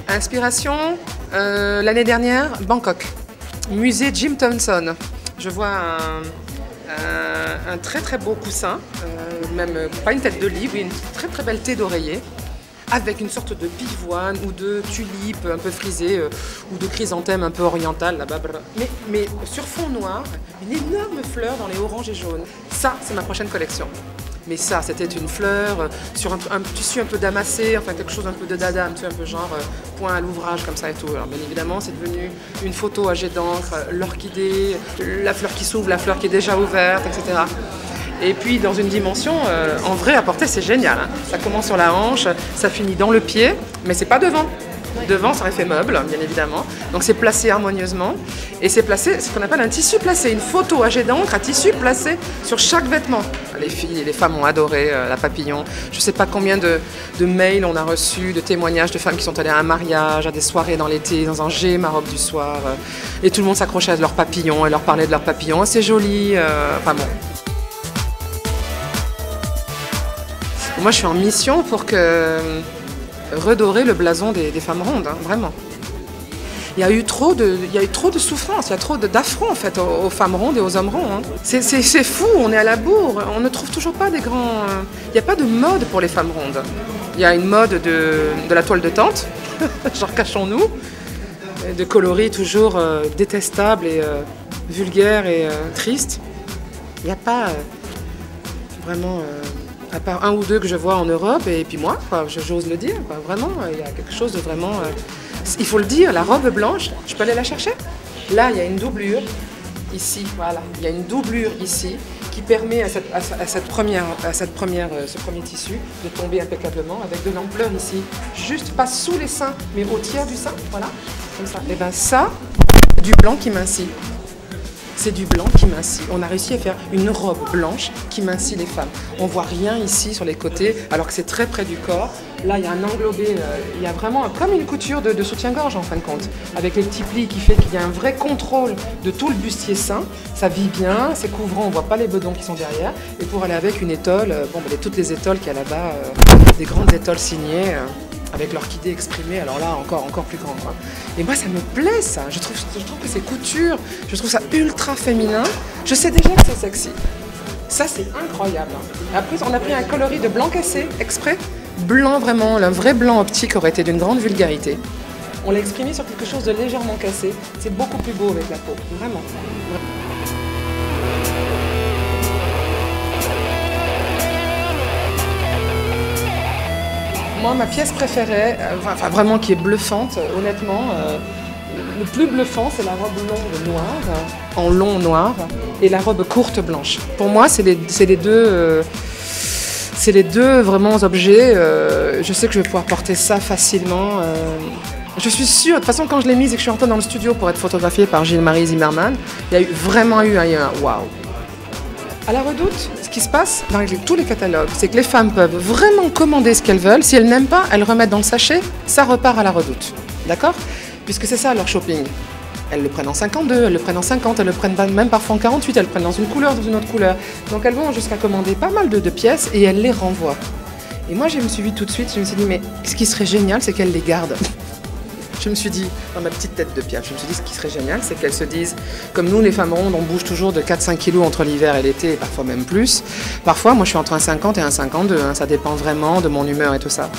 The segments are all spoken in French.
Inspiration, l'année dernière, Bangkok. Musée Jim Thompson. Je vois un très très beau coussin, même pas une tête de lit, mais une très très belle thé d'oreiller, avec une sorte de pivoine ou de tulipe un peu frisée ou de chrysanthème un peu orientale là-bas. Mais sur fond noir, une énorme fleur dans les oranges et jaunes. Ça, c'est ma prochaine collection. Mais ça, c'était une fleur sur un tissu un peu damassé, enfin quelque chose un peu de dada, un peu genre point à l'ouvrage comme ça et tout. Alors bien évidemment, c'est devenu une photo à jet d'encre, l'orchidée, la fleur qui s'ouvre, la fleur qui est déjà ouverte, etc. Et puis dans une dimension, en vrai, à porter, c'est génial. Hein. Ça commence sur la hanche, ça finit dans le pied, mais c'est pas devant. Devant, ça aurait fait meuble, bien évidemment. Donc c'est placé harmonieusement. Et c'est placé, ce qu'on appelle un tissu placé, une photo à jet d'encre, un tissu placé sur chaque vêtement. Les filles et les femmes ont adoré la papillon. Je ne sais pas combien de mails on a reçus, de témoignages de femmes qui sont allées à un mariage, à des soirées dans l'été, dans un G, ma robe du soir. Et tout le monde s'accrochait à leur papillon et leur parlait de leur papillon. Oh, c'est joli. Enfin bon. Moi, je suis en mission pour redorer le blason des femmes rondes, hein, vraiment. Il y a eu trop de souffrance, il y a trop d'affront en fait aux femmes rondes et aux hommes ronds. Hein. C'est fou, on est à la bourre, on ne trouve toujours pas des grands... Il n'y a pas de mode pour les femmes rondes. Il y a une mode de la toile de tente, genre cachons-nous, de coloris toujours détestables et vulgaires et tristes. Il n'y a pas vraiment... à part un ou deux que je vois en Europe, et puis moi, j'ose le dire, vraiment, il y a quelque chose de vraiment... il faut le dire, la robe blanche, je peux aller la chercher. Là, il y a une doublure, ici, voilà, il y a une doublure ici, qui permet à ce premier tissu de tomber impeccablement, avec de l'ampleur ici, juste pas sous les seins, mais au tiers du sein, voilà, comme ça. Et bien ça, du blanc qui mincit. C'est du blanc qui mincit. On a réussi à faire une robe blanche qui mincit les femmes. On voit rien ici sur les côtés, alors que c'est très près du corps. Là, il y a un englobé, il y a vraiment comme une couture de soutien-gorge en fin de compte, avec les petits plis qui fait qu'il y a un vrai contrôle de tout le bustier sain. Ça vit bien, c'est couvrant, on ne voit pas les bedons qui sont derrière. Et pour aller avec une étole, toutes les étoles qu'il y a là-bas, des grandes étoles signées. Avec l'orchidée exprimée, alors là, encore plus grande. Quoi. Et moi, ça me plaît, ça. Je trouve que c'est couture, je trouve ça ultra féminin. Je sais déjà que c'est sexy. Ça, c'est incroyable. Après, on a pris un coloris de blanc cassé, exprès. Blanc, vraiment, le vrai blanc optique aurait été d'une grande vulgarité. On l'a exprimé sur quelque chose de légèrement cassé. C'est beaucoup plus beau avec la peau, vraiment. Moi, ma pièce préférée, enfin vraiment qui est bluffante, honnêtement, le plus bluffant, c'est la robe longue noire, en long noir, et la robe courte blanche. Pour moi, c'est les deux vraiment objets. Je sais que je vais pouvoir porter ça facilement. Je suis sûre, de toute façon, quand je l'ai mise et que je suis rentrée dans le studio pour être photographiée par Gilles-Marie Zimmermann, il y a vraiment eu un waouh. À la Redoute, ce qui se passe dans tous les catalogues, c'est que les femmes peuvent vraiment commander ce qu'elles veulent. Si elles n'aiment pas, elles remettent dans le sachet, ça repart à la Redoute. D'accord ? Puisque c'est ça leur shopping. Elles le prennent en 52, elles le prennent en 50, elles le prennent même parfois en 48, elles le prennent dans une couleur, dans une autre couleur. Donc elles vont jusqu'à commander pas mal de pièces et elles les renvoient. Et moi, je me suis vue tout de suite, je me suis dit, mais ce qui serait génial, c'est qu'elles les gardent. Je me suis dit, dans ma petite tête de pierre, je me suis dit, ce qui serait génial, c'est qu'elles se disent, comme nous, les femmes rondes, on bouge toujours de 4-5 kilos entre l'hiver et l'été, et parfois même plus. Parfois, moi, je suis entre un 50 et un 52, hein, ça dépend vraiment de mon humeur et tout ça.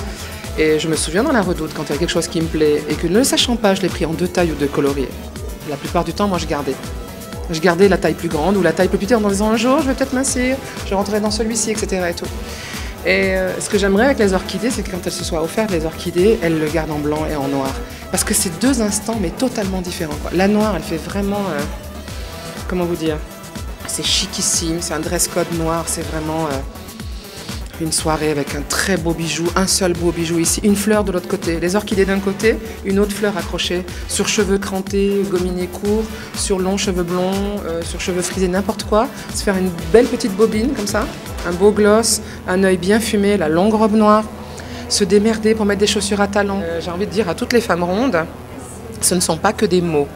Et je me souviens dans la Redoute, quand il y a quelque chose qui me plaît, et que ne le sachant pas, je l'ai pris en 2 tailles ou 2 coloris. La plupart du temps, moi, je gardais. Je gardais la taille plus grande ou la taille plus petite en disant, un jour, je vais peut-être mincir, je rentrerai dans celui-ci, etc. Et tout. Et ce que j'aimerais avec les orchidées, c'est que quand elles se soient offertes, les orchidées, elles le gardent en blanc et en noir. Parce que c'est 2 instants, mais totalement différents. Quoi. La noire, elle fait vraiment... comment vous dire ? C'est chicissime, c'est un dress code noir, c'est vraiment une soirée avec un très beau bijou, un seul beau bijou ici, une fleur de l'autre côté. Les orchidées d'un côté, une autre fleur accrochée sur cheveux crantés, gominés courts, sur longs cheveux blonds, sur cheveux frisés, n'importe quoi. Se faire une belle petite bobine comme ça, un beau gloss, un œil bien fumé, la longue robe noire. Se démerder pour mettre des chaussures à talons. J'ai envie de dire à toutes les femmes rondes, ce ne sont pas que des mots.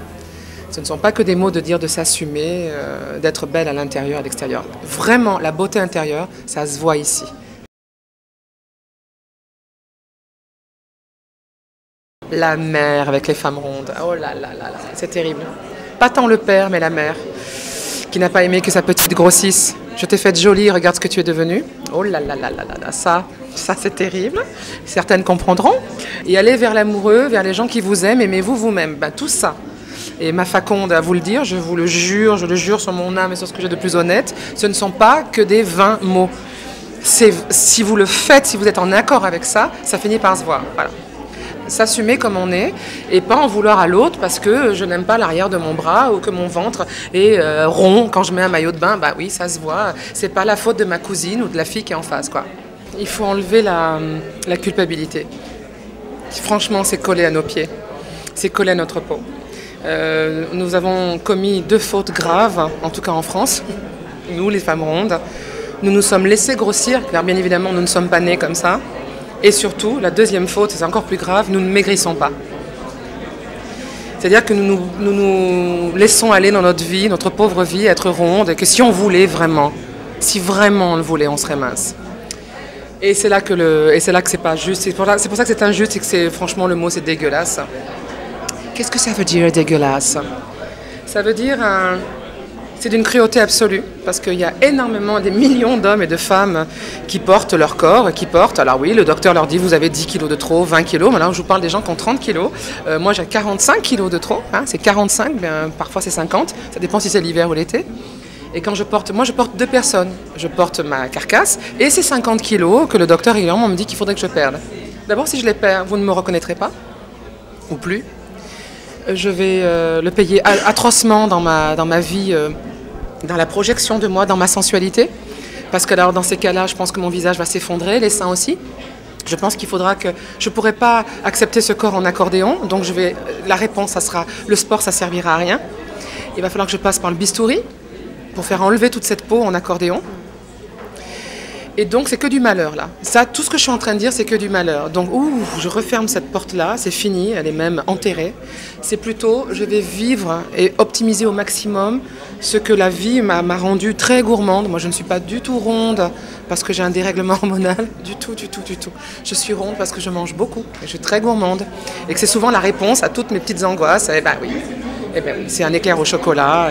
Ce ne sont pas que des mots de dire de s'assumer, d'être belle à l'intérieur et à l'extérieur. Vraiment, la beauté intérieure, ça se voit ici. La mère avec les femmes rondes. Oh là là là là, c'est terrible. Pas tant le père, mais la mère, qui n'a pas aimé que sa petite grossisse. Je t'ai faite jolie, regarde ce que tu es devenue. Oh là là là là là là, ça c'est terrible. Certaines comprendront. Et allez vers l'amoureux, vers les gens qui vous aiment, aimez-vous vous-même. Ben, tout ça. Et ma Faconde à vous le dire, je vous le jure, je le jure sur mon âme et sur ce que j'ai de plus honnête, ce ne sont pas que des vains mots. Si vous le faites, si vous êtes en accord avec ça, ça finit par se voir. Voilà. S'assumer comme on est et pas en vouloir à l'autre parce que je n'aime pas l'arrière de mon bras ou que mon ventre est rond quand je mets un maillot de bain. Bah oui, ça se voit. C'est pas la faute de ma cousine ou de la fille qui est en face, quoi. Il faut enlever la culpabilité. Franchement, c'est collé à nos pieds. C'est collé à notre peau. Nous avons commis 2 fautes graves, en tout cas en France. Nous, les femmes rondes, nous nous sommes laissés grossir, car bien évidemment, nous ne sommes pas nés comme ça. Et surtout, la deuxième faute, c'est encore plus grave, nous ne maigrissons pas. C'est-à-dire que nous nous laissons aller dans notre vie, notre pauvre vie, être ronde, et que si on voulait vraiment, si vraiment on le voulait, on serait mince. Et c'est là que c'est pas juste. C'est pour ça que c'est injuste et que c'est, franchement, le mot, c'est dégueulasse. Qu'est-ce que ça veut dire, dégueulasse? Ça veut dire... C'est d'une cruauté absolue, parce qu'il y a énormément, des millions d'hommes et de femmes qui portent leur corps, alors oui, le docteur leur dit, vous avez 10 kilos de trop, 20 kilos, mais là je vous parle des gens qui ont 30 kilos, moi j'ai 45 kilos de trop, hein, c'est 45, bien, parfois c'est 50, ça dépend si c'est l'hiver ou l'été. Et quand je porte 2 personnes, je porte ma carcasse, et ces 50 kilos que le docteur régulièrement me dit qu'il faudrait que je perde. D'abord, si je les perds, vous ne me reconnaîtrez pas, ou plus. Je vais le payer atrocement dans ma vie, dans la projection de moi, dans ma sensualité. Parce que alors, dans ces cas-là, je pense que mon visage va s'effondrer, les seins aussi. Je pense qu'il faudra que... Je ne pourrai pas accepter ce corps en accordéon. Donc la réponse, ça sera le sport, ça ne servira à rien. Il va falloir que je passe par le bistouri pour faire enlever toute cette peau en accordéon. Et donc, c'est que du malheur, là. Ça, tout ce que je suis en train de dire, c'est que du malheur. Donc, je referme cette porte-là, c'est fini, elle est même enterrée. C'est plutôt, je vais vivre et optimiser au maximum ce que la vie m'a rendu très gourmande. Moi, je ne suis pas du tout ronde parce que j'ai un dérèglement hormonal. Du tout, du tout, du tout. Je suis ronde parce que je mange beaucoup et je suis très gourmande. Et que c'est souvent la réponse à toutes mes petites angoisses. Et ben oui, c'est un éclair au chocolat.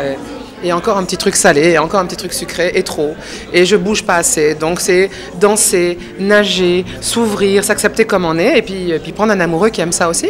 Et encore un petit truc salé, et encore un petit truc sucré, et trop. Et je bouge pas assez. Donc c'est danser, nager, s'ouvrir, s'accepter comme on est, et puis prendre un amoureux qui aime ça aussi.